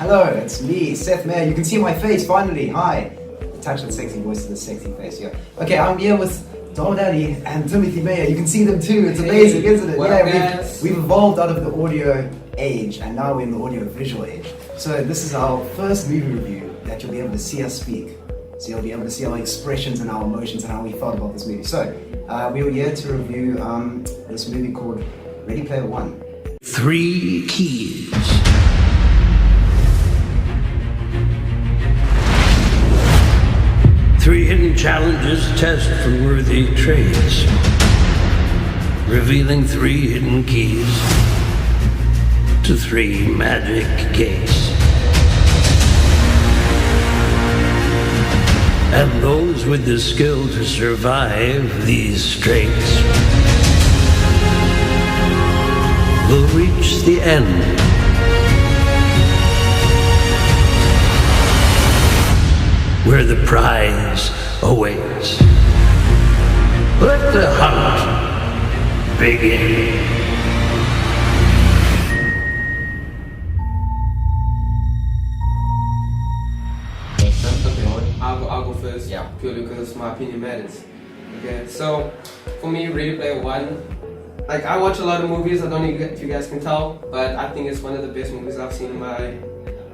Hello, it's me, Seth Mayer. You can see my face finally. Hi. Attach that sexy voice to the sexy face, yeah. Okay, I'm here with Dawud and Timothy Mayer. You can see them too. It's amazing, isn't it? Yeah, we've evolved out of the audio age and now we're in the audio visual age. So this is our first movie review that you'll be able to see us speak. So you'll be able to see our expressions and our emotions and how we felt about this movie. So we were here to review this movie called Ready Player One. 3 keys. Three hidden challenges test for worthy trades, revealing 3 hidden keys to 3 magic gates. And those with the skill to survive these straits will reach the end. Where the prize awaits. Let the hunt begin. I'll go first. Yeah. Purely because my opinion matters. Okay. So for me, Ready Player One. Like I watch a lot of movies. I don't know if you guys can tell, but I think it's one of the best movies I've seen in my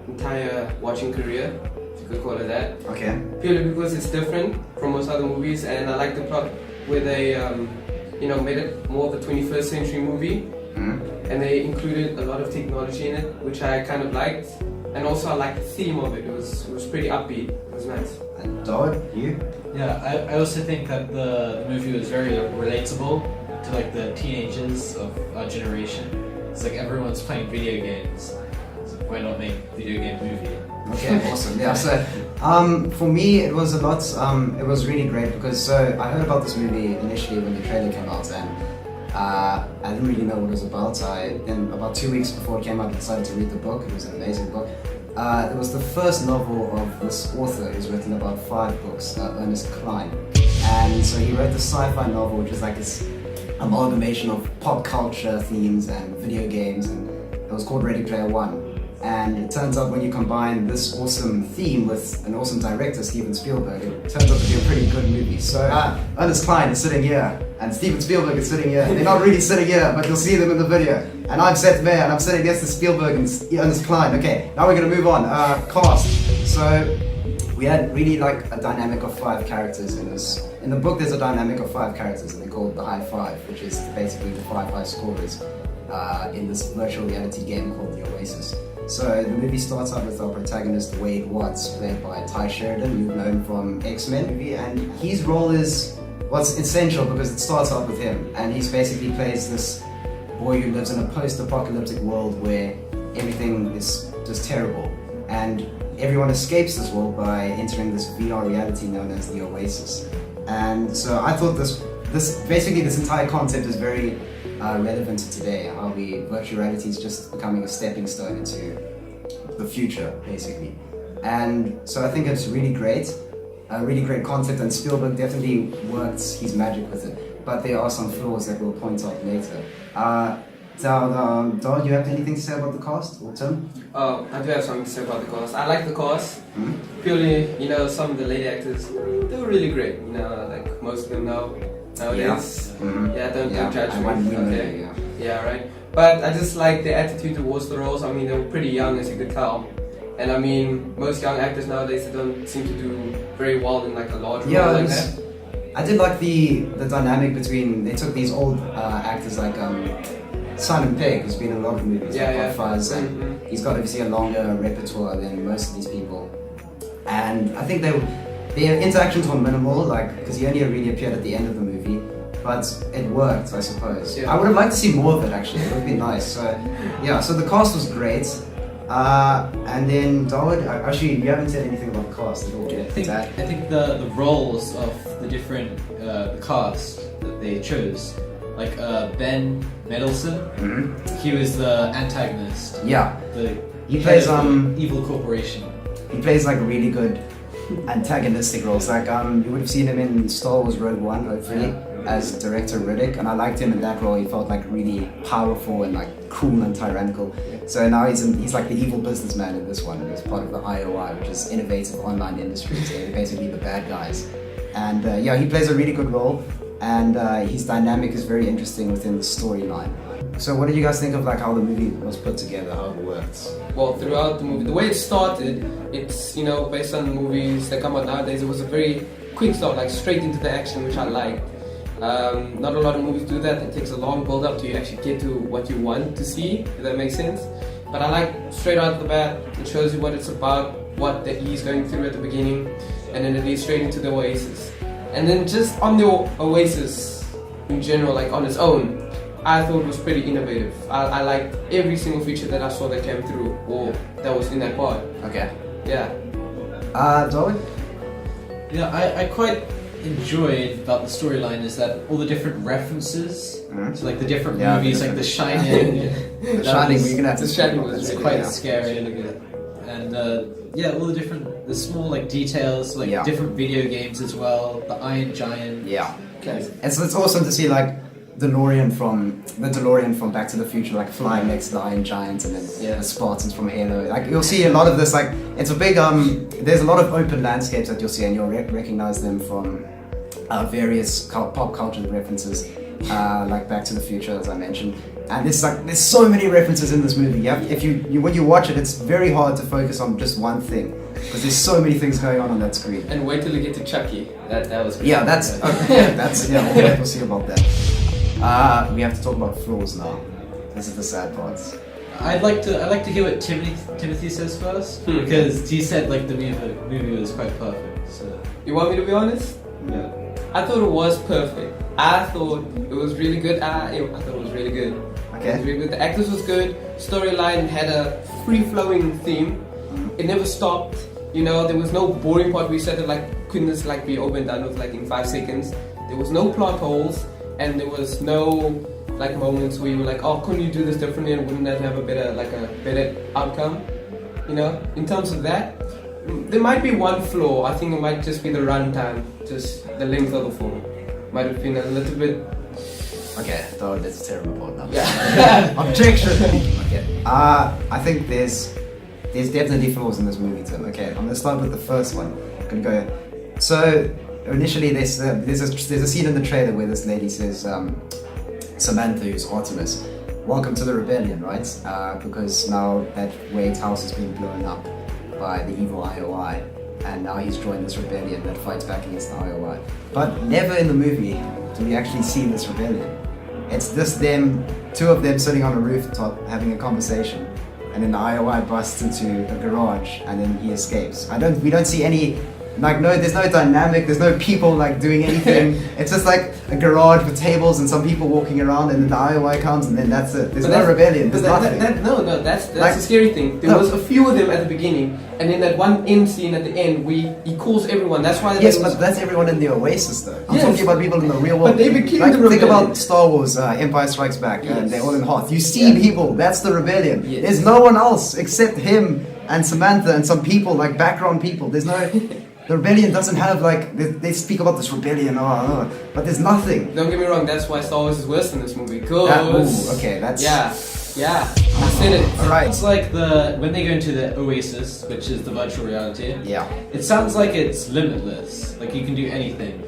entire watching career. You could call it that. Okay. Purely because it's different from most other movies, and I like the plot where they, made it more of a 21st century movie, and they included a lot of technology in it, which I kind of liked, and also I liked the theme of it. It was pretty upbeat. It was nice. And Dawud, you? Yeah, I also think that the movie was very relatable to like the teenagers of our generation. It's like everyone's playing video games, so why not make video game movie? Okay, awesome. Yeah, so for me it was a lot, it was really great because I heard about this movie initially when the trailer came out and I didn't really know what it was about. Then about 2 weeks before it came out I decided to read the book. It was an amazing book. It was the first novel of this author who's written about 5 books, Ernest Cline. And so he wrote the sci-fi novel which is like this amalgamation of pop culture themes and video games, and it was called Ready Player One. And it turns out when you combine this awesome theme with an awesome director, Steven Spielberg, it turns out to be a pretty good movie. So Ernest Cline is sitting here, and Steven Spielberg is sitting here. They're not really sitting here, but you'll see them in the video. And I'm Seth Mayer, and I'm sitting next to Spielberg and Ernest Cline. Okay, now we're gonna move on. Cast. So we had really like a dynamic of 5 characters in this. In the book, there's a dynamic of 5 characters, and they're called the High Five, which is basically the 5 high scorers in this virtual reality game called The Oasis. So the movie starts out with our protagonist Wade Watts, played by Ty Sheridan, you've known from X-Men movie, and his role is what's essential because it starts out with him, and he's basically plays this boy who lives in a post-apocalyptic world where everything is just terrible, and everyone escapes this world by entering this VR reality known as the Oasis. And so I thought this entire concept is very relevant to today, how virtual reality is just becoming a stepping stone into the future, basically. And so I think it's really great, a really great concept, and Spielberg definitely worked his magic with it. But there are some flaws that we'll point out later. Don, you have anything to say about the cast, or Tim? I do have something to say about the cast. I like the cast. Purely, some of the lady actors, they were really great. Like most of them now. Nowadays, don't judge me. Okay. Yeah, right. But I just like the attitude towards the roles. I mean, they were pretty young, as you could tell. And I mean, most young actors nowadays, they don't seem to do very well in like a large role like that. I did like the dynamic between. They took these old actors like Simon Pegg, who's been in a lot of movies, like Hot Fuzz, and he's got obviously a longer repertoire than most of these people. And I think their interactions were minimal, because he only really appeared at the end of the movie, but it worked, I suppose. Yeah. I would have liked to see more of it, actually. It would have been nice. So the cast was great. And then Dawud, actually, you haven't said anything about the cast at all. I think the roles of the different the cast that they chose, like Ben Mendelsohn, he was the antagonist. Yeah. He plays evil corporation. He plays like really good antagonistic roles. Like you would have seen him in Star Wars Rogue One, hopefully, as Director Riddick, and I liked him in that role. He felt like really powerful and like cool and tyrannical. So now he's like the evil businessman in this one, and he's part of the IOI, which is Innovative Online Industries. They're basically the bad guys. And yeah, he plays a really good role, and his dynamic is very interesting within the storyline. So what did you guys think of like how the movie was put together, how it works? Well, throughout the movie, the way it started, it's, you know, based on movies that come out nowadays, it was a very quick start, like straight into the action, which I liked. Not a lot of movies do that. It takes a long build up to you actually get to what you want to see, if that makes sense. But I like straight out the bat, it shows you what it's about, what he's going through at the beginning, and then it leads straight into the Oasis. And then just on the Oasis in general, like on its own, I thought it was pretty innovative. I liked every single feature that I saw that came through, or that was in that part. Okay. Yeah. Dawud? Yeah, I quite enjoyed about the storyline is that all the different references to like the different movies, like The Shining. The Shining, we're gonna have to. The Shining was it's quite scary, and yeah, all the small like details, like different video games as well. The Iron Giant. Yeah. Okay. And so it's awesome to see like the DeLorean from Back to the Future, like flying next to the Iron Giant, and then the Spartans from Halo. Like you'll see a lot of this. Like it's a big there's a lot of open landscapes that you'll see, and you'll recognize them from various pop culture references, like Back to the Future, as I mentioned. And there's so many references in this movie. When you watch it, it's very hard to focus on just one thing because there's so many things going on that screen. And wait till you get to Chucky. That was we'll see about that. We have to talk about flaws now. This is the sad parts. I'd like to hear what Timothy says first, because he said like the movie was quite perfect. So you want me to be honest? Yeah. I thought it was perfect. I thought it was really good. I thought it was really good. Okay. It was really good. The actors was good. Storyline had a free-flowing theme. It never stopped. You know, there was no boring part where you said that like couldn't this like be over and done with like in 5 seconds. There was no plot holes, and there was no like moments where you were like, oh, couldn't you do this differently and wouldn't that have a better outcome? You know, in terms of that, there might be one flaw. I think it might just be the runtime, just the length of the film. Might have been a little bit. Okay, though that's a terrible part now. Yeah. Objection. Okay. I think there's definitely flaws in this movie, Tim. Okay, I'm gonna start with the first one. I'm gonna go. So initially, there's a scene in the trailer where this lady says, Samantha, who's Artemis, welcome to the rebellion, right? Because now that Wade's house has been blown up by the evil IOI, and now he's joined this rebellion that fights back against the IOI. But never in the movie do we actually see this rebellion. It's just them, two of them sitting on a rooftop having a conversation, and then the IOI busts into a garage, and then he escapes. We don't see any. There's no dynamic, there's no people like doing anything. It's just like a garage with tables and some people walking around, and then the IOI comes, and then that's it. There's no rebellion, there's nothing. That's like, the scary thing. There was a few of them at the beginning, and then that one end scene at the end where he calls everyone. That's why. Yes, but that's everyone in the Oasis though. I'm talking about people in the real world. But they became the rebellion. Think about Star Wars, Empire Strikes Back, and they're all in Hoth. You see people, that's the rebellion. Yes. There's no one else except him and Samantha and some people, like background people. There's no... The rebellion doesn't have like, they speak about this rebellion, but there's nothing. Don't get me wrong, that's why Star Wars is worse than this movie, because... okay, that's... Yeah, I said it. Alright. It's like when they go into the Oasis, which is the virtual reality, it sounds like it's limitless, like you can do anything.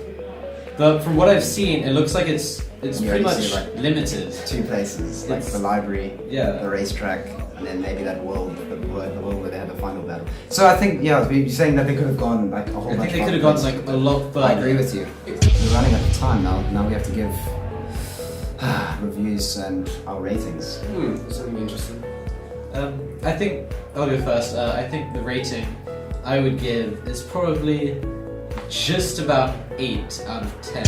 But from what I've seen, it looks like it's pretty much limited. 2 places, like the library, the racetrack, and then maybe that world, the world where they had the final battle. So I think, you're saying that they could have gone like a whole bunch. I think they could have gone like a lot further. I agree with you. We're running out of time now. Now we have to give reviews and our ratings. This is going to be interesting. I think, I'll go first. I think the rating I would give is probably just about 8 out of 10.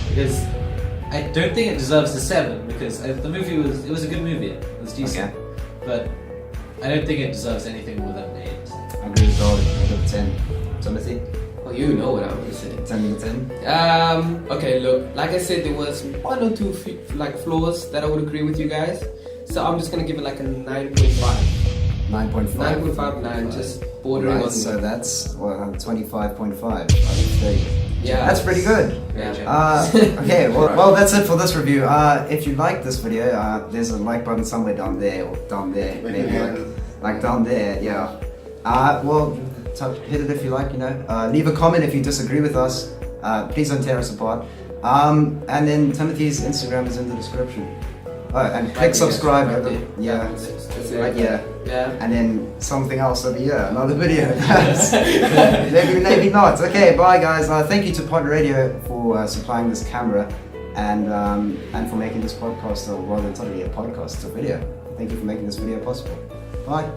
Because I don't think it deserves a 7, because the movie was a good movie. It was decent. Okay. But I don't think it deserves anything more than an 8. I agree with Dawud. I give it 10. Timothy? Well, you know what I'm going to say. 10 out of 10? Okay, look, like I said, there was 1 or 2 flaws that I would agree with you guys. So I'm just going to give it like a 9.5. 9.5. 9.5, 9, just bordering on. So that's 25.5 out of 30. Yeah. That's pretty good. Yeah. Okay, well, that's it for this review. If you like this video, there's a like button somewhere down there, or down there, maybe like down there, yeah. Well, hit it if you like, leave a comment if you disagree with us. Please don't tear us apart. And then Timothy's Instagram is in the description. Oh, and click subscribe. Yeah. Right here. Yeah. And then something else over here, another video. maybe not. Okay, bye guys. Thank you to Podradio for supplying this camera and for making this podcast, or rather, it's not really a podcast, it's a video. Thank you for making this video possible. Bye.